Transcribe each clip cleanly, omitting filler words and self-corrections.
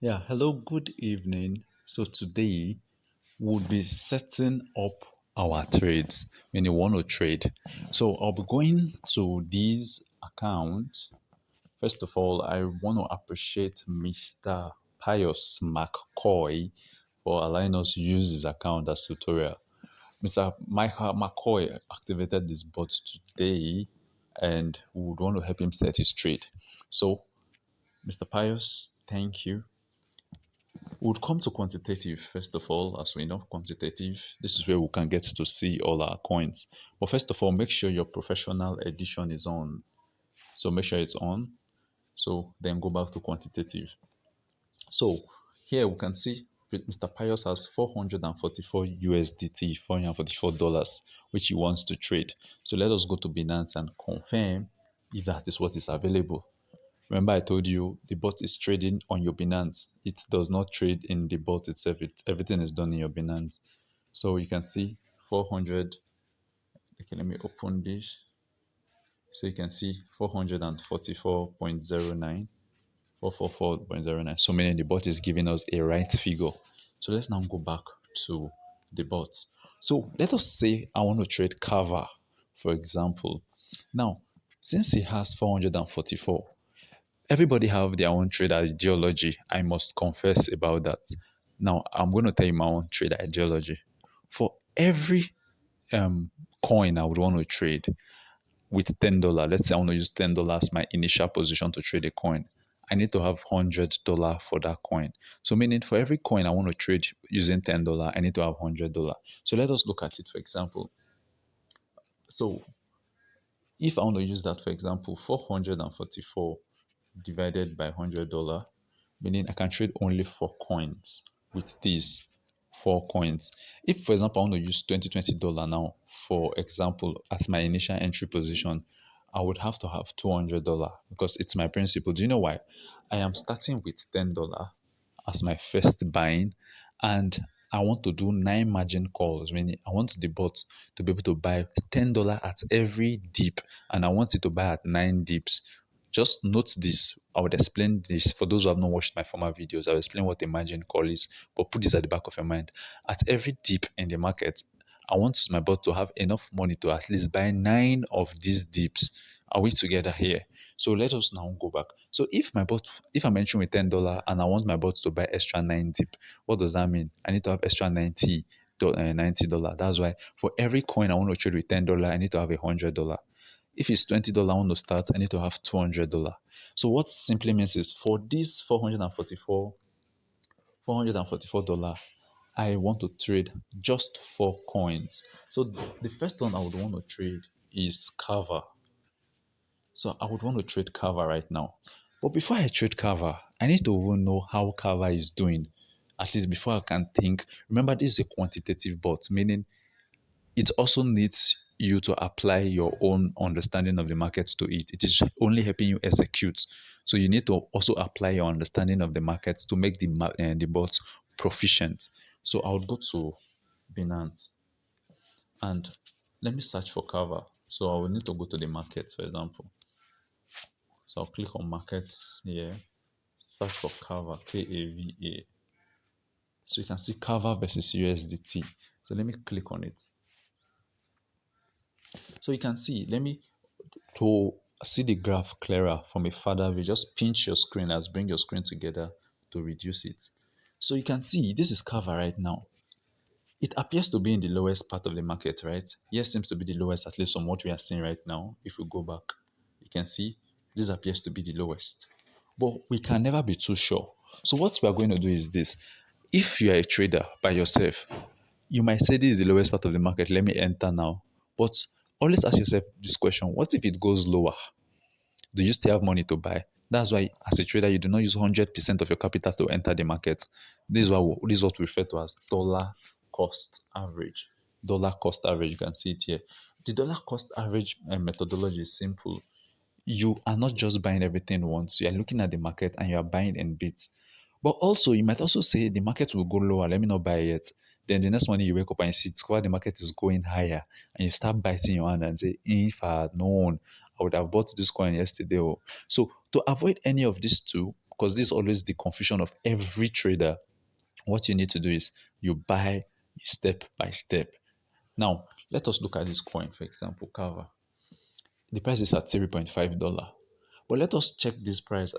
Yeah, hello, good evening. So today we'll be setting up our trades when you want to trade. So I'll be going to these accounts. First of all, I want to appreciate Mr. Pius McCoy for allowing us to use his account as tutorial. Mr. Michael McCoy activated this bot today and we would want to help him set his trade. So, Mr. Pius, thank you. We would come to quantitative first of all. As we know, quantitative, this is where we can get to see all our coins. But first of all, make sure your professional edition is on. So make sure it's on. So then go back to quantitative. So here we can see Mr. Pius has 444 USDT, $444, which he wants to trade. So let us go to Binance and confirm if that is what is available. Remember, I told you the bot is trading on your Binance. It does not trade in the bot itself. Everything is done in your Binance. So you can see 400. Okay, let me open this. So you can see 444.09, 444.09. So meaning the bot is giving us a right figure. So let's now go back to the bot. So let us say I want to trade Kava, for example. Now, since he has 444, everybody have their own trade ideology. I must confess about that. Now, I'm going to tell you my own trade ideology. For every coin I would want to trade with $10, let's say I want to use $10 my initial position to trade a coin. I need to have $100 for that coin. So meaning for every coin I want to trade using $10, I need to have $100. So let us look at it for example. So if I want to use that for example, 444 divided by $100, meaning I can trade only 4 coins with these 4 coins. If, for example, I want to use $20 now, for example, as my initial entry position, I would have to have $200 because it's my principle. Do you know why? I am starting with $10 as my first buying, and I want to do 9 margin calls, meaning I want the bot to be able to buy $10 at every dip, and I want it to buy at 9 dips. Just note this. I would explain this for those who have not watched my former videos. I'll explain what a margin call is, but put this at the back of your mind. At every dip in the market, I want my bot to have enough money to at least buy 9 of these dips. Are we together here? So let us now go back. So if I'm entering with $10 and I want my bot to buy extra 9 dip, what does that mean? I need to have extra $90. That's why for every coin I want to trade with $10, I need to have $100. If it's $20 I want to start, I need to have $200. So what simply means is for this 444 I want to trade just 4 coins. So the first one I would want to trade is Kava. So I would want to trade Kava right now. But before I trade Kava, I need to even know how Kava is doing. At least before I can think. Remember, this is a quantitative bot, meaning it also needs you to apply your own understanding of the market to it. It is only helping you execute. So you need to also apply your understanding of the markets to make the bot proficient. So I would go to Binance and let me search for Kava. So I will need to go to the markets, for example. So I'll click on markets here, search for Kava, Kava. So you can see Kava versus USDT. So let me click on it. So you can see, to see the graph clearer from a further view, just pinch your screen as bring your screen together to reduce it. So you can see this is Kava right now. It appears to be in the lowest part of the market, right? Yes, seems to be the lowest, at least from what we are seeing right now. If we go back, you can see this appears to be the lowest. But we can never be too sure. So what we are going to do is this. If you are a trader by yourself, you might say this is the lowest part of the market. Let me enter now. But always ask yourself this question: what if it goes lower? Do you still have money to buy? That's why, as a trader, you do not use 100% of your capital to enter the market. This is what we refer to as dollar cost average. Dollar cost average. You can see it here. The dollar cost average methodology is simple. You are not just buying everything once. You are looking at the market and you are buying in bits. But also, you might also say the market will go lower. Let me not buy yet. Then the next morning you wake up and you see discover the market is going higher, and you start biting your hand and say, "If I had known, I would have bought this coin yesterday." So to avoid any of these two, because this is always the confusion of every trader. What you need to do is you buy step by step. Now, let us look at this coin, for example, Kava. The price is at $3.5. But let us check this price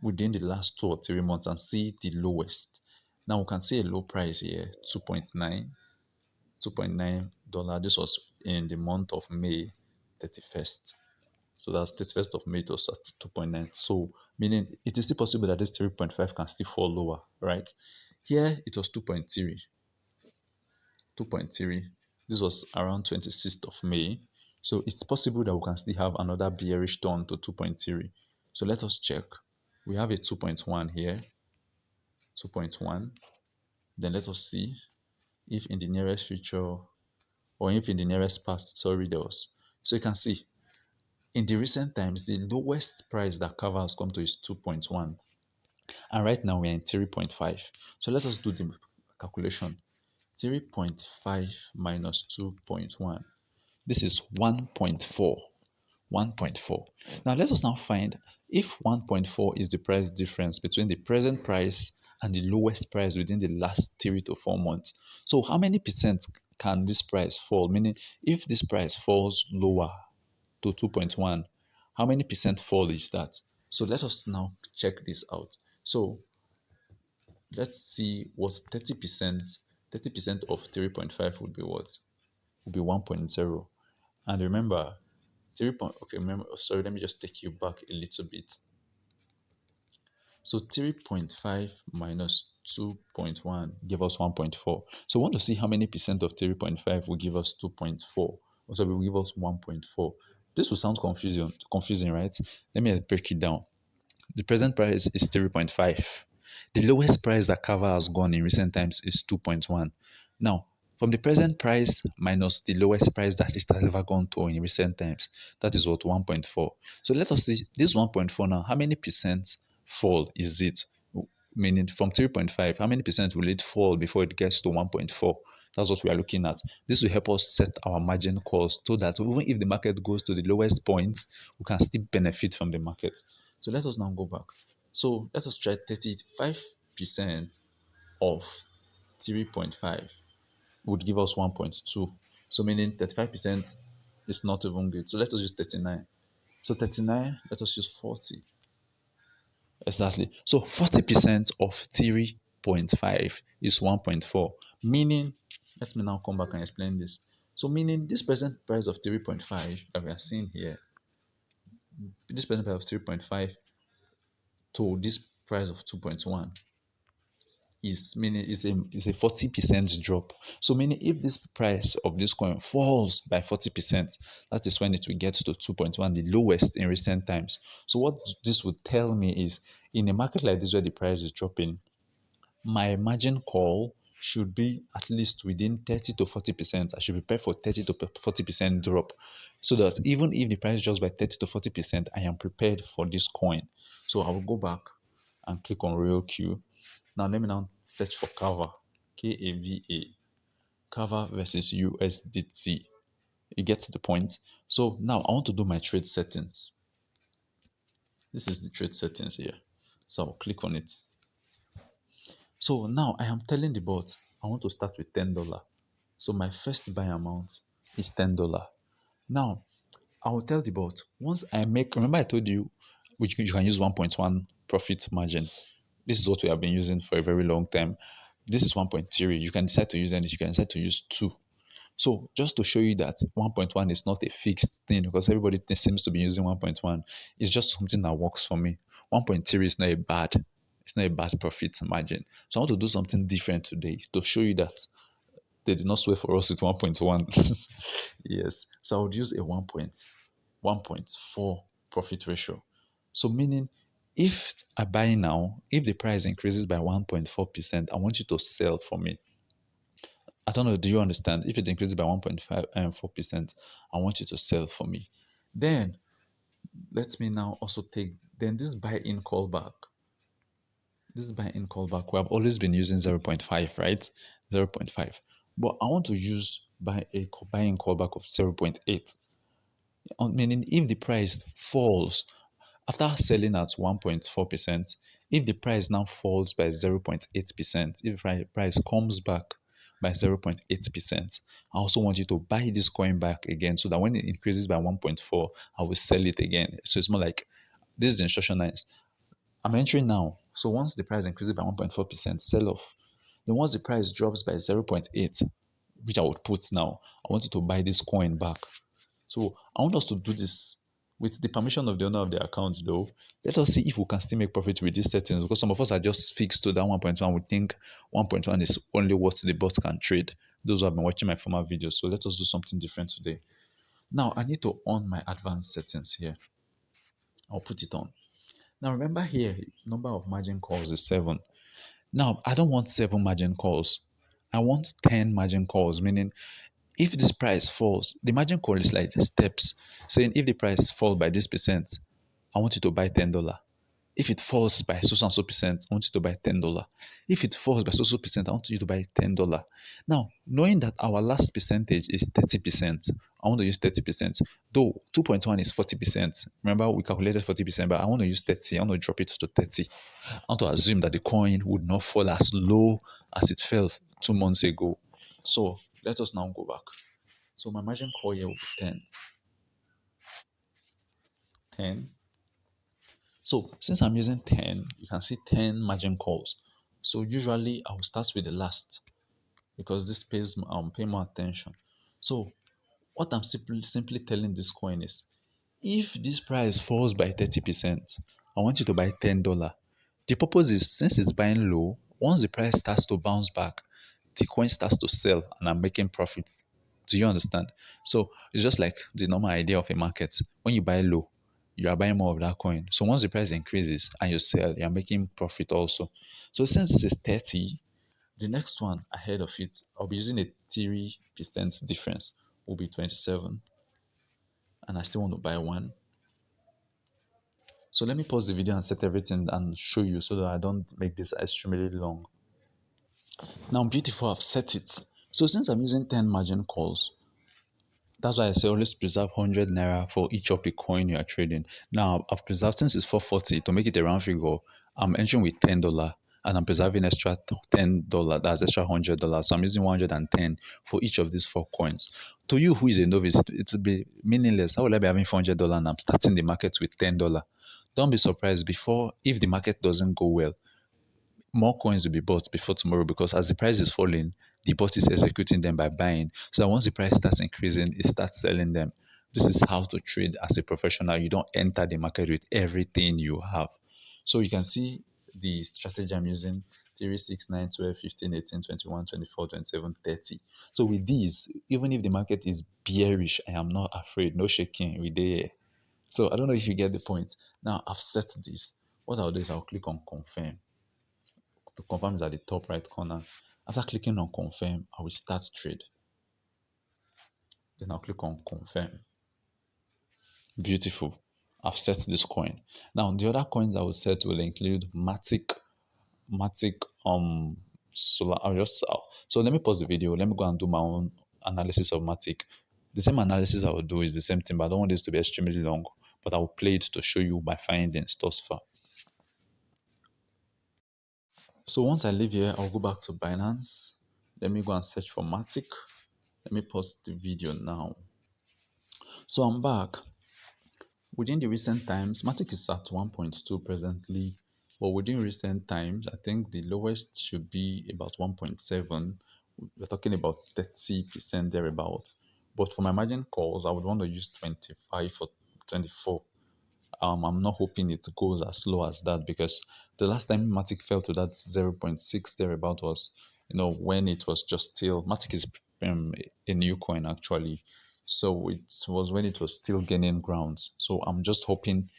within the last 2 or 3 months and see the lowest. Now we can see a low price here, 2.9, $2.9. This was in the month of May 31st. So that's 31st of May, it was at 2.9. So meaning it is still possible that this 3.5 can still fall lower, right? Here it was 2.3. 2.3. This was around 26th of May. So it's possible that we can still have another bearish turn to 2.3. So let us check. We have a 2.1 here, 2.1. Then let us see if in the nearest future or if in the nearest past, sorry, there was. So you can see in the recent times, the lowest price that Kava has come to is 2.1. And right now we're in 3.5. So let us do the calculation. 3.5 minus 2.1. This is 1.4. 1.4. Now let us now find if 1.4 is the price difference between the present price and the lowest price within the last 3 to 4 months. So how many percent can this price fall? Meaning if this price falls lower to 2.1, how many percent fall is that? So let us now check this out. So let's see what 30% of 3.5 would be what? Would be 1.0. And remember, 3 point, okay, remember, sorry, let me just take you back a little bit. So 3.5 minus 2.1 give us 1.4. So we want to see how many percent of 3.5 will give us 2.4. Also, will give us 1.4. This will sound confusing, right? Let me break it down. The present price is 3.5. The lowest price that Kava has gone in recent times is 2.1. Now, from the present price minus the lowest price that it has ever gone to in recent times, that is what 1.4. So let us see this 1.4 now. How many percent fall is it? Meaning from 3.5, how many percent will it fall before it gets to 1.4? That's what we are looking at. This will help us set our margin calls so that even if the market goes to the lowest points, we can still benefit from the market. So let us now go back. So let us try 35% of 3.5 would give us 1.2. So meaning 35% is not even good. So let us use 39. So 39, let us use 40. Exactly. So 40% of 3.5 is 1.4. Meaning, let me now come back and explain this. So meaning this present price of 3.5 that we are seeing here, this present price of 3.5 to this price of 2.1 is meaning is a 40% drop. So meaning if this price of this coin falls by 40%, that is when it will get to 2.1, the lowest in recent times. So what this would tell me is in a market like this where the price is dropping, my margin call should be at least within 30 to 40%. I should prepare for 30 to 40% drop. So that even if the price drops by 30 to 40%, I am prepared for this coin. So I will go back and click on RealQ. Now let me now search for Kava. Kava. Kava versus USDT. You get the point. So now I want to do my trade settings. This is the trade settings here. So I'll click on it. So now I am telling the bot I want to start with $10. So my first buy amount is $10. Now I will tell the bot once I make, remember I told you which you can use 1.1 profit margin. This is what we have been using for a very long time. This is 1.3. You can decide to use any, you can decide to use 2. So just to show you that 1.1 is not a fixed thing because everybody seems to be using 1.1. It's just something that works for me. 1.3 is not a bad, it's not a bad profit margin. So I want to do something different today to show you that they did not swear for us with 1.1. Yes. So I would use a 1.4 profit ratio. So meaning if I buy now, if the price increases by 1.4%, I want you to sell for me. I don't know, do you understand? If it increases by 1.5 and 4%, I want you to sell for me. Then let me now also take then this buy-in callback. This buy-in callback, we have always been using 0.5, right? 0.5. But I want to use buy-in callback of 0.8. Meaning if the price falls after selling at 1.4%, if the price now falls by 0.8%, if the price comes back by 0.8%, I also want you to buy this coin back again so that when it increases by 1.4, I will sell it again. So it's more like this is the instruction lines. I'm entering now. So once the price increases by 1.4%, sell off. Then once the price drops by 0.8, which I would put now, I want you to buy this coin back. So I want us to do this with the permission of the owner of the account, though. Let us see if we can still make profit with these settings, because some of us are just fixed to that 1.1. We think 1.1 is only what the bot can trade. Those who have been watching my former videos. So let us do something different today. Now I need to on my advanced settings here. I'll put it on. Now remember here, number of margin calls is 7. Now I don't want 7 margin calls. I want 10 margin calls, meaning if this price falls, the margin call is like steps, saying if the price falls by this percent, I want you to buy $10. If it falls by so and so percent, I want you to buy $10. If it falls by so percent, I want you to buy $10. Now, knowing that our last percentage is 30%, I want to use 30%. Though 2.1 is 40%. Remember, we calculated 40%, but I want to use 30. I want to drop it to 30. I want to assume that the coin would not fall as low as it fell 2 months ago. So let us now go back. So my margin call here will be 10. 10. So since I'm using 10, you can see 10 margin calls. So usually I will start with the last because this pays pay more attention. So what I'm simply telling this coin is if this price falls by 30%, I want you to buy $10. The purpose is since it's buying low, once the price starts to bounce back, the coin starts to sell and I'm making profits. Do you understand? So it's just like the normal idea of a market. When you buy low, you are buying more of that coin. So once the price increases and you sell, you're making profit also. So since this is 30, the next one ahead of it, I'll be using a 3% difference, will be 27. And I still want to buy one. So let me pause the video and set everything and show you so that I don't make this extremely long. Now, beautiful, I've set it. So since I'm using 10 margin calls, that's why I say always preserve 100 naira for each of the coin you are trading. Now, I've preserved, since it's 440, to make it a round figure, I'm entering with $10 and I'm preserving extra $10, that's extra $100. So I'm using 110 for each of these 4 coins. To you who is a novice, it will be meaningless. How will I be having $400 and I'm starting the market with $10? Don't be surprised before, if the market doesn't go well, more coins will be bought before tomorrow, because as the price is falling, the bot is executing them by buying. So that once the price starts increasing, it starts selling them. This is how to trade as a professional. You don't enter the market with everything you have. So you can see the strategy I'm using: 3, 6, 9, 12, 15, 18, 21, 24, 27, 30. So with these, even if the market is bearish, I am not afraid. No shaking. We there. So I don't know if you get the point. Now I've set this. What I'll do is I'll click on confirm. To confirm is at the top right corner. After clicking on confirm, I will start trade. Then I'll click on confirm. Beautiful. I've set this coin. Now the other coins I will set will include Matic, Solar. So let me pause the video. Let me go and do my own analysis of Matic. The same analysis I will do is the same thing, but I don't want this to be extremely long. But I will play it to show you my findings thus far. So once I leave here, I'll go back to Binance. Let me go and search for Matic. Let me pause the video now. So I'm back. Within the recent times, Matic is at 1.2 presently. But within recent times, I think the lowest should be about 1.7. We're talking about 30% thereabouts. But for my margin calls, I would want to use 25 or 24. I'm not hoping it goes as low as that, because the last time Matic fell to that 0.6 thereabout was, when it was just still, Matic is a new coin actually. So it was when it was still gaining grounds. So I'm just hoping,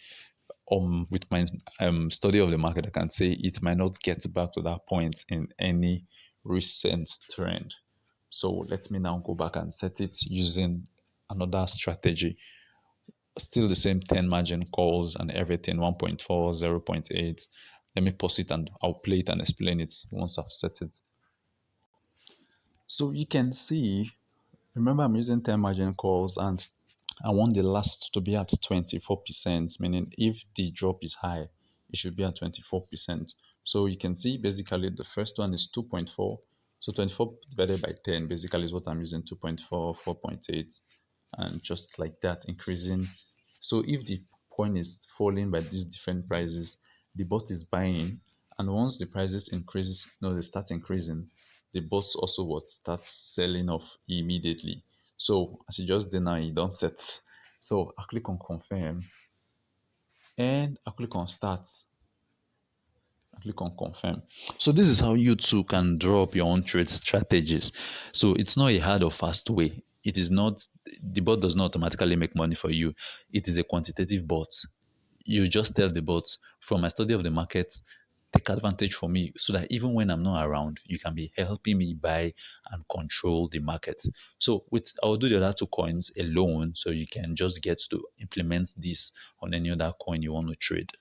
with my study of the market, I can say it might not get back to that point in any recent trend. So let me now go back and set it using another strategy. Still the same 10 margin calls and everything, 1.4, 0.8. Let me pause it and I'll play it and explain it once I've set it. So you can see, remember I'm using 10 margin calls and I want the last to be at 24%, meaning if the drop is high, it should be at 24%. So you can see basically the first one is 2.4. So 24 divided by 10 basically is what I'm using, 2.4, 4.8, and just like that increasing. So if the coin is falling by these different prices, the bot is buying, and once the prices increase, they start increasing, the bots also what starts selling off immediately. So as you just did now, you don't set. So I click on confirm and I click on start. I click on confirm. So this is how you too can draw up your own trade strategies. So it's not a hard or fast way. It is not, the bot does not automatically make money for you. It is a quantitative bot. You just tell the bot, from my study of the market, take advantage for me so that even when I'm not around, you can be helping me buy and control the market. So with I'll do the other two coins alone so you can just get to implement this on any other coin you want to trade.